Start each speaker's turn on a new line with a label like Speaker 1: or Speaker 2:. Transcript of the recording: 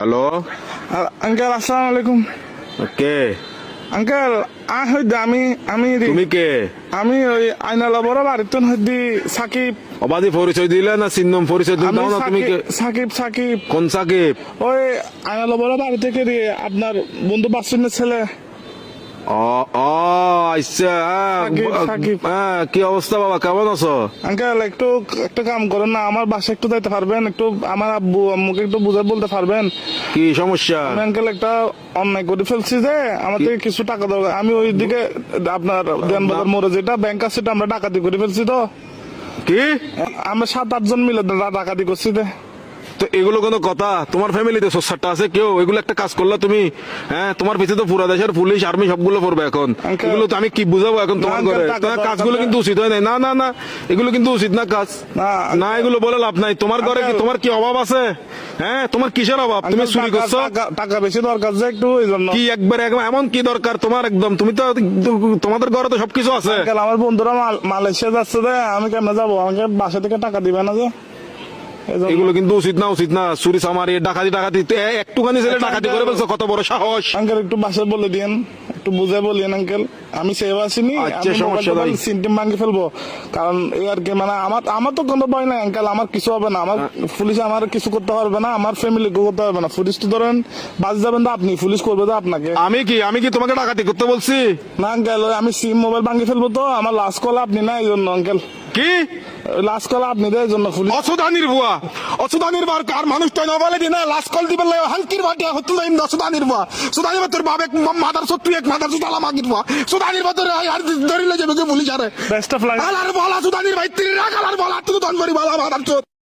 Speaker 1: Hello.
Speaker 2: Uncle আসসালামু আলাইকুম।
Speaker 1: কে?
Speaker 2: Uncle আমি আমি
Speaker 1: তুমি কে?
Speaker 2: আমি ওই আইনালা বড় বাড়িতে হইদি সাকিব।
Speaker 1: অবাধি পরিচয় দিলে না চিহ্নম পরিচয় দিন
Speaker 2: আমি
Speaker 1: দাও না তুমি কে?
Speaker 2: সাকিব সাকিব
Speaker 1: কোন সাকিব?
Speaker 2: ওই আইনালা বড় বাড়ি থেকে আপনার বন্ধু বাসুনের ছেলে।
Speaker 1: ও ও আচ্ছা।
Speaker 2: সাকিব।
Speaker 1: কি অবস্থা বাবা, কেমন আছো?
Speaker 2: আঙ্কেল একটু একটা কাম করেন না, আমার বাসায় একটু যাইতে পারবেন? একটু আমার আব্বু আম্মুকে একটু বুঝে বলতে পারবেন?
Speaker 1: কি সমস্যা?
Speaker 2: আমি আঙ্কেল একটা অন্যায় করে ফেলছি যে আমার থেকে কিছু টাকা দরকার। আমি ওইদিকে আপনার দেনবাজার মোড়ে যেটা ব্যাংক আছে সেটা আমরা ডাকাতি করে ফেলছি। তো
Speaker 1: কি
Speaker 2: আমরা 7-8 জন মিলে ডাকাতি করছি।
Speaker 1: তো এগুলো কোনো কথা? তোমার ফ্যামিলিতে সোসারটা আছে কেউ? এগুলো একটা কাজ করলা তুমি? হ্যাঁ, তোমার পিছনে তো পুরা দেশের পুলিশ আর্মি সবগুলো পড়বে এখন।
Speaker 2: Uncle,
Speaker 1: এগুলো তো আমি কি বুঝাবো এখন তোমার
Speaker 2: না,
Speaker 1: ঘরে?
Speaker 2: uncle,
Speaker 1: তোমার কাজগুলো কিন্তু উচিত হয় নাই। না না না, এগুলো কিন্তু উচিত না কাজ। না, এগুলো বলে লাভ নাই। তোমার ঘরে কি
Speaker 2: Uncle,
Speaker 1: তোমার কি অভাব আছে? হ্যাঁ, তোমার কিসের অভাব? তুমি চুরি করছো?
Speaker 2: টাকা বেশি দরকার যে একটু ওই জন্য।
Speaker 1: কি একবার এমন কি দরকার তোমার? একদম তুমি তো তোমাদের ঘরে তো সবকিছু আছে।
Speaker 2: আঙ্কেল আমার বন্ধুরা মালয়েশিয়া যাচ্ছে যে আমি কেমনে যাবো? আমাকে বাসা থেকে টাকা দিবে না যে? এজন্য।
Speaker 1: এগুলো কিন্তু উচিত না, উচিত না। চুরি চামারি ডাকাতি টাকাতি একটুখানি ছেলে ডাকাতি করে ফেলছো, কত বড় সাহস!
Speaker 2: আঙ্কেল একটু বাসায় বলে দিন, একটু বুঝে বলিয়েন আঙ্কেল। আমি সেভ আসিনি,
Speaker 1: আচ্ছা, সমস্যা নাই।
Speaker 2: সিনটিম ভাঙি ফেলবো। কারণ এই আর কি, মানে আমার তো কোনো ভয় নাই আঙ্কেল। আমার কিছু হবে না, আমার পুলিশ আমার কিছু করতে পারবে না, আমার ফ্যামিলি করতে পারবে না। পুলিশ তো ধরেন বাজ যাবেন তো আপনি, পুলিশ করবে তো আপনাকে।
Speaker 1: আমি কি তোমাকে ডাকাতি করতে বলছি?
Speaker 2: না আঙ্কেল, আমি সিম মোবাইল ভাঙি ফেলবো। তো আমার লাস্ট কল আপনি না, এই জন্য আঙ্কেল।
Speaker 1: কি
Speaker 2: লাস্ট কল আপনি দেয় জন্য পুলিশ।
Speaker 1: অসুদানির বুয়া, অসুদানির বার কার মানুষ তো নবালে দিনা লাস্ট কল দিবেন লাই হালকির বাটি হতুল লাইন অসুদানির বুয়া। সুদানির বাতর বাবে মাদার সত্তু এক মাদার সুদালা মাগির বুয়া। সুদানির বাতর আর ধরিলে যাবে পুলিশ আরে।
Speaker 2: Best of life.
Speaker 1: আলার বলা সুদানির ভাই তিন রাখ আলার বলা তুই দন করি বলা মাদার